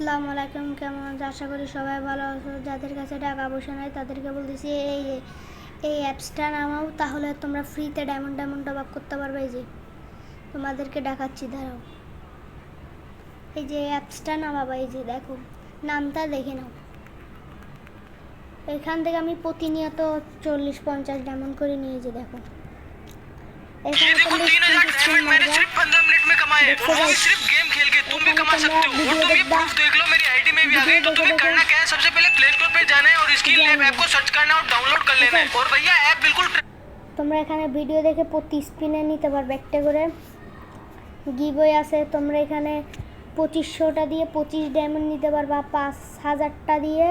আসসালামু আলাইকুম, কেমন আছো? আশা করি সবাই ভালো আছো। যাদের কাছে টাকা পয়সা নাই তাদেরকে বলতেছি এই অ্যাপসটা নামাও, তাহলে তোমরা ফ্রিতে ডায়মন্ড টপ আপ করতে পারবে। এই যে তোমাদেরকে দেখাচ্ছি, দাঁড়াও। এই যে অ্যাপসটা নামাবা, এই যে দেখো, নামটা দেখে নাও। এখান থেকে আমি প্রতিনিয়ত 40-50 ডায়মন্ড করে নিয়ে যে দেখো, এখানে তোমরা स्क्रीन मेरे सिर्फ 15 मिनट में कमाए और वो भी सिर्फ गेम खेल के तुम भी कमा सकते हो। और तुम ये प्रूफ देख लो, मेरी आईडी में भी आ गई। तो तुम्हें करना क्या है, सबसे पहले प्ले स्टोर पे जाना है और स्किल लैब ऐप को सर्च करना और डाउनलोड कर लेना है। और भैया ऐप बिल्कुल তোমরা এখানে ভিডিও দেখে প্রতি স্পিনে নিতে পারবে একটা করে গিভওয়ে আছে। তোমরা এখানে 2500টা দিয়ে 25 ডায়মন্ড নিতে পারবা, 5000টা দিয়ে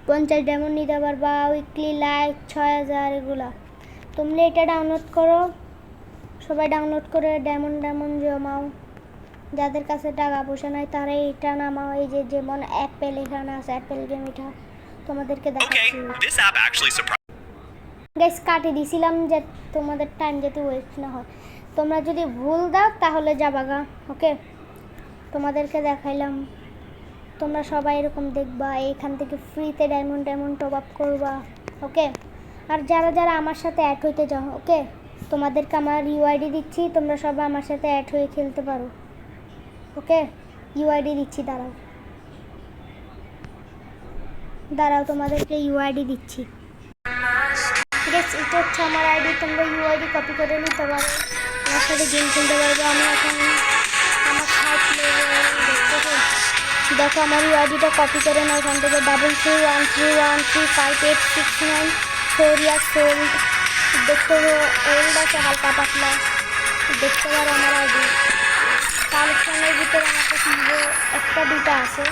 50 ডায়মন্ড নিতে পারবা, উইকলি লাইক 6000 এগুলা। তোমরা এটা ডাউনলোড করো, সবাই ডাউনলোড করে ডায়মন্ড জমাও। যাদের কাছে টাকা পয়সা নাই তারা এটা নামাও। এই যে যেমন অ্যাপেল এখানে আছে, অ্যাপেল গেম, এটা তোমাদেরকে দেখাচ্ছি। গাইস কাটি দিছিলাম যে তোমাদের টাইম যাতে ওয়েস্ট না হয়। তোমরা যদি ভুল দাও তাহলে যাবা গা। ওকে, তোমাদেরকে দেখাইলাম, তোমরা সবাই এরকম দেখবা, এখান থেকে ফ্রিতে ডায়মন্ড টপ আপ করবা। ওকে, আর যারা যারা আমার সাথে অ্যাড হইতে চাও, ওকে, তোমাদেরকে আমার ইউআইডি দিচ্ছি, তোমরা সবাই আমার সাথে অ্যাড হয়ে খেলতে পারো। ওকে, ইউআইডি দিচ্ছি, দাঁড়াও তোমাদেরকে ইউআইডি দিচ্ছি। ঠিক আছে, এটা হচ্ছে আমার আইডি। তোমরা ইউআইডি কপি করে নিতে পারো, আমার সাথে গেম খেলতে পারবে। আমি এখন আমার সাইট দেখো, আমার ইউআইডিটা কপি করে নাও এখান থেকে। 3313135869 দেখতে ওল্ড আছে, হালকা পাতলা দেখতে পারো আমার আইডি। কালেকশনের ভিতরে আমার কাছে একটা দুটা আছে।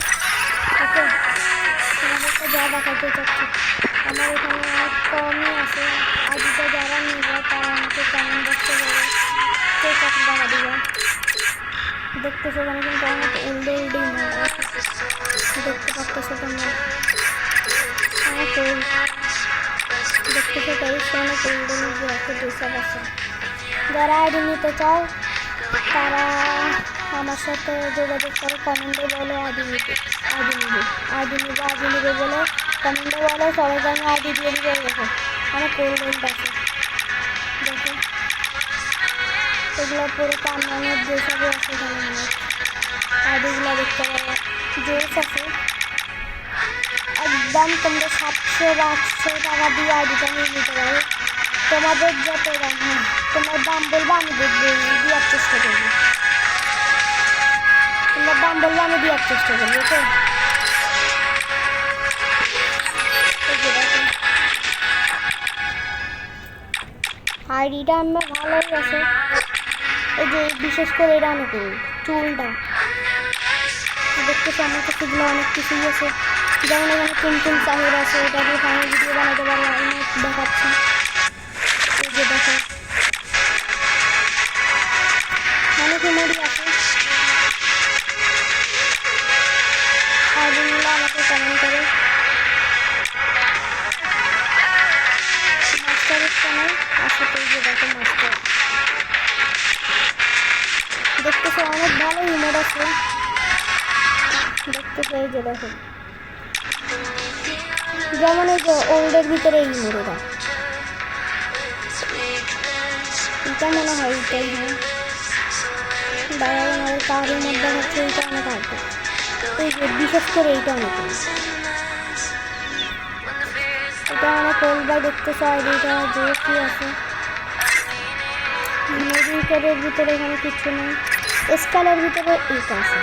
ওকে, তোমাদেরকে যা দেখাতে চাচ্ছি, আমার এখানে অনেক কমই আছে। আইডিটা যারা নিবে তারা আমাকে কমেন্ট বক্সে বলে কে কত টাকা দিবে। দেখতেছো এখানে কিন্তু অনেক ওল্ডই দেখতে পাচ্তেছো তোমরা, অনেক ওল্ড দেখতেছো। তাই অনেক ওল্ড আছে, ডিসাব আছে। যারা আইডি নিতে চাও তারা আমার সাথে যোগাযোগ করে, কমেন্টে বলে আইডি নিবে বলে কমেন্টে বলে, সবাইকে আমি আইডি দিয়ে দিবে। দেখো অনেক ওল্ড আছে, দেখো এগুলো পুরো কানের যেসবই আছে এখানে আইডিগুলো দেখতে পাবো। জোস আছে একদম, তোমরা 700 বা 800 টাকা দিয়ে আইডিটা নিয়ে নিতে পারো। তোমাদের যত দাম, হ্যাঁ তোমার দাম বলবো, আমি দেখবো দেওয়ার চেষ্টা করবো। তোমার দাম বলবো, আমি দেওয়ার চেষ্টা করবো। ওকে, আইডিটা আমার ভালোই আছে। এই যে বিশেষ করে এটা অনেক চুলটা দেখতেছি, আমার কাছে এগুলো অনেক কিছুই আছে। যেমন এখানে টুনটুন চাহিদা আছে, এটা দিয়ে ফাইনাল ভিডিও বানাতে পারবো। আমি দেখাচ্ছি, এই যে দেখো অনেক ইমোজি আছে। আইডিগুলো আমাকে কমেন্ট করে। মাস্টারের চ্যানেল আছে, তো এই যে দেখো মাস্টার দেখতেছো, অনেক ভালো ইমোট আছে দেখতেছো। এই যে দেখো, যেমন এই যে ওল্ডের ভিতরে এই ইমোটটা, এটা মনে হয় এইটাই। হ্যাঁ দাঁড়াও, আমাদের কারের মধ্যে হচ্ছে এইটা অনেক আগে। এই যে বিশেষ করে এইটা অনেক, এটা অনেক ওল্ড বাই দেখতেছো। আইডিটা যে কি আছে, মেডিকেলের ভিতরে এখানে কিছু নেই, স্কালের ভিতরে এইটা আছে।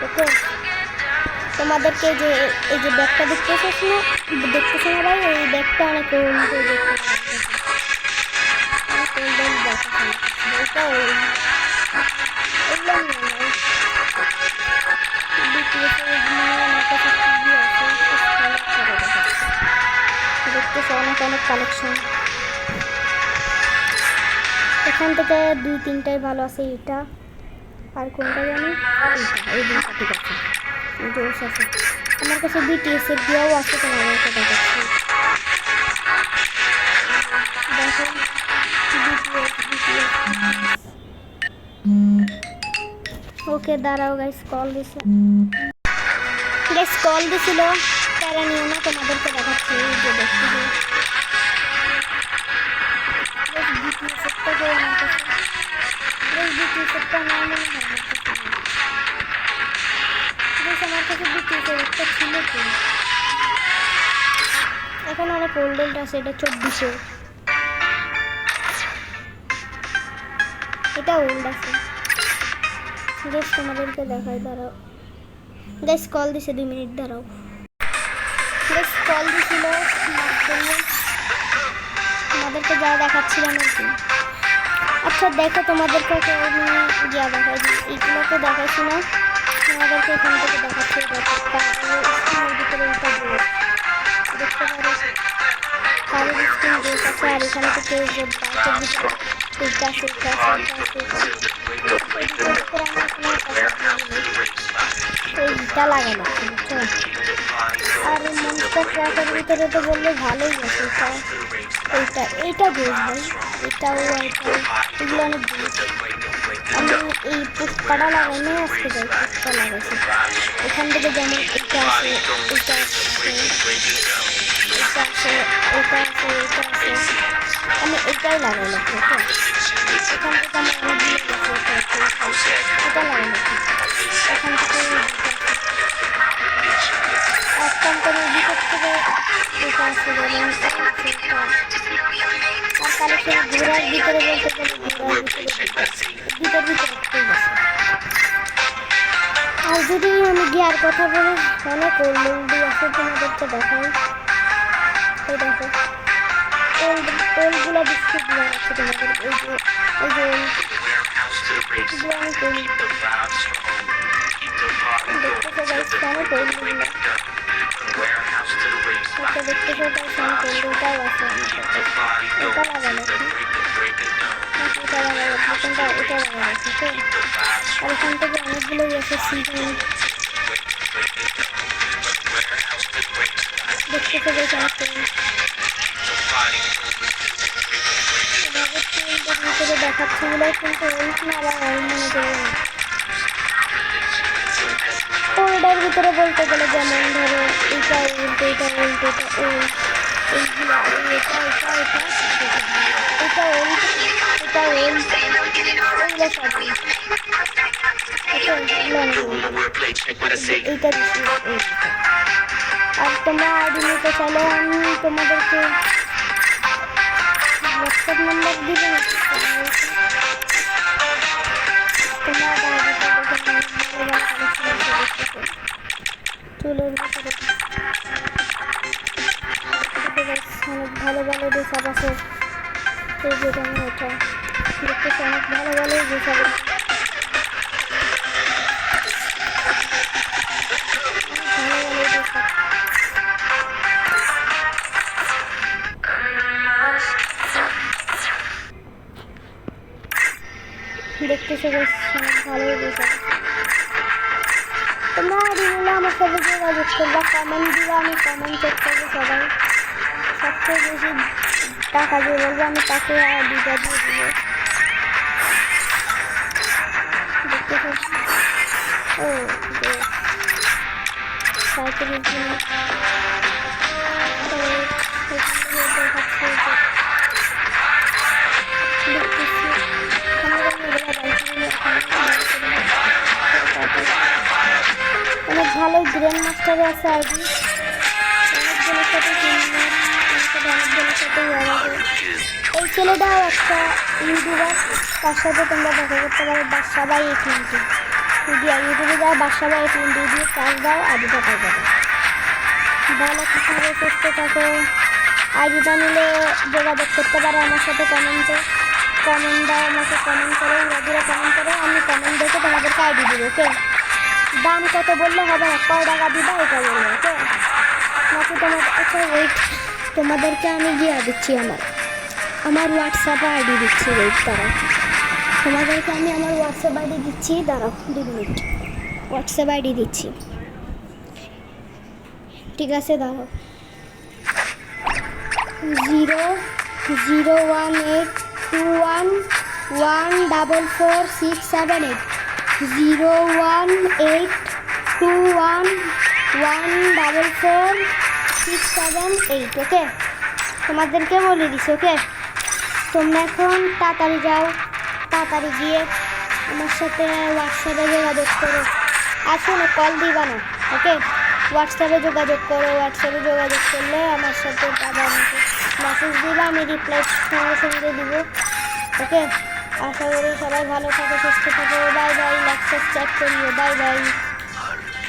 ওকে, তোমাদেরকে যে এই যে ব্যাগটা দেখতেছো না ভাই, এই ব্যাগটা অনেক ওল্ড দেখতেছো, অনেক কালেকশন। এখান থেকে 2-3টাই ভালো আছে, এইটা আর কোনটা জানি, এই দুটো ঠিক আছে, জোস আছে। আমার কাছে বিটিএস এর দিয়েও আছে, তোমাদেরকে দেখাচ্ছি। দেখো ওকে, দাঁড়াও গাইস, কল দিছে। গাইস কল দিছিল, তারা নিয়ে না, তোমাদেরকে দেখাচ্ছি। এই যে দেখতে এখন অনেক ওল্ড আছে, এটা 24-এ, এটা ওল্ড আছে। গাইস তোমাদেরকে দেখাই, দাঁড়াও গাইস কল দিছে, 2 মিনিট দাঁড়াও। গাইস কল দিছিল, তোমাদেরকে যা দেখাচ্ছিলাম আর কি। আচ্ছা দেখো, তোমাদেরকে আমি যা দেখাই, এইগুলোকে দেখাচ্ছি না, তোমাদেরকে এখান থেকে দেখাচ্ছি। স্ক্রিনের ভিতরে এটা দিয়ে দেখতে পারো, কারোর স্ক্রিন ড্রেস আছে, আর এখানে থেকে বাইকের ভিতরে এইটা আছে, এইটা লাগানো, বুঝছো? আর মনস্টার ট্র্যাকের ভিতরে তো বললে ভালোই আছে। এইটা বেশ ভাই, এটাও এগুলো অনেক জিনিস। আমি এই পুষ্পাটা লাগানো আজকে যাই, পুষ্পা লাগাইছি এখান থেকে। যেমন এটা আছে, এটা আছে, এটা আছে, এটা আছে, এটা আছে, আমি এটাই লাগাইলাম। এখান থেকে আমার অনেকগুলো এটা লাগাইলাম। এখান থেকে এক কোম্পানির ভিতর থেকে এটা আছে, যেমন আর কালেকশন ঘোরার ভিতরে বলতে গেলে ঘোরার ভিতরে ভিতরে আছে। আর যদি আমি গিয়ার কথা বলি, অনেক ওল্ড আছে, তোমাদেরকে দেখাই। এই দেখো ওল্ডগুলো বিস্কুট দেওয়া আছে তোমাদের, এই যে অনেক ওল্ড দেখতেছো গাইস, অনেক ওল্ডগুলো দেখতে এটাও আছে, এটা লাগানো, এটা লাগানো, এটা লাগানো, ঠিক আছে। আর এখান থেকে অনেকগুলোই আছে সিজন, দেখতেছো গাইস অনেক ভিতরে দেখাচ্ছে বলে কিন্তু ওল্ড না, আবার মনে করবে না। ওল্ডের ভিতরে বলতে গেলে যেমন ধরো এটা ওল্ড, এটা ওল্ড, এটা ওল্ড, এইগুলো এটা এটা এটা এটা ওল্ড, এটা ওল্ড, এইগুলো সব এইটা বেশি। আর তোমরা আইডি নিতে চাইলে আমি তোমাদেরকে হোয়াটসঅ্যাপ নাম্বার দিবে না, তোমরা চলে অনেক ভালো ভালো রিসার্ভ আছে। এই যে আমি এটা দেখতেছি, অনেক ভালো ভালো রিসার্ভ আছে, ভালো ভালো রিসার্ভ। দেখতেছো অনেক ভালোই রিসার্ভ। তোমরা আইডিগুলো আমার সাথে যোগাযোগ করবা, কমেন্ট দিবা, আমি কমেন্ট চেক করবো। সবাই সবচেয়ে বেশি টাকা দিয়ে বলবো, আমি তাকে আইডিটা দিয়ে দেবো। দেখতে ও সাইকেল অনেক ভালোই গ্র্যান্ড মাস্টারে আছে আইডি, অনেকজনের সাথে অনেকজনের সাথে এই ছেলেটাও একটা ইউটিউবার, তার সাথে তোমরা দেখা করতে পারো। বাদশাবাই 20 ইউটিউবে যাও, বাদশাবাই 20 দিয়ে চার্জ দাও, আইডিটা পাই যাবে। ভালো থাকো, সুস্থ থাকো। আইডিটা নিলে যোগাযোগ করতে পারো আমার সাথে, কমেন্ট দাও, আমাকে কমেন্ট করো, ইংরাজিরা কমেন্ট করো, আমি কমেন্ট দেখে তোমাদেরকে আইডি দিব। ওকে, দাম কত বললে হবে না, কয় টাকা দিবা এটা বললো। ওকে, নাকি তোমাদের আচ্ছা ওয়েট, তোমাদেরকে আমি গিয়ে দিচ্ছি, আমার হোয়াটসঅ্যাপে আইডি দিচ্ছি। ওয়েট দাঁড়াও, তোমাদেরকে আমি আমার হোয়াটসঅ্যাপ আইডি দিচ্ছি, দাঁড়াও 2 মিনিট, হোয়াটসঅ্যাপ আইডি দিচ্ছি, ঠিক আছে? দাঁড়াও, 0018211444678 01821 144678, ওকে? তোমাদেরকে বলে দিছি, ওকে? তোমরা এখন তাড়াতাড়ি যাও, তাড়াতাড়ি গিয়ে আমার সাথে হোয়াটসঅ্যাপে যোগাযোগ করো। আর শোনো, কল দিবা না, ওকে? হোয়াটসঅ্যাপে যোগাযোগ করো। হোয়াটসঅ্যাপে যোগাযোগ করলে আমার সাথে আবার মেসেজ দিবা, আমি রিপ্লাই সঙ্গে সঙ্গে দিব, ওকে? আশা করি সবাই ভালো থাকো, সুস্থ থাকো। Bye bye. লাইক সাবস্ক্রাইব করিও। Bye bye.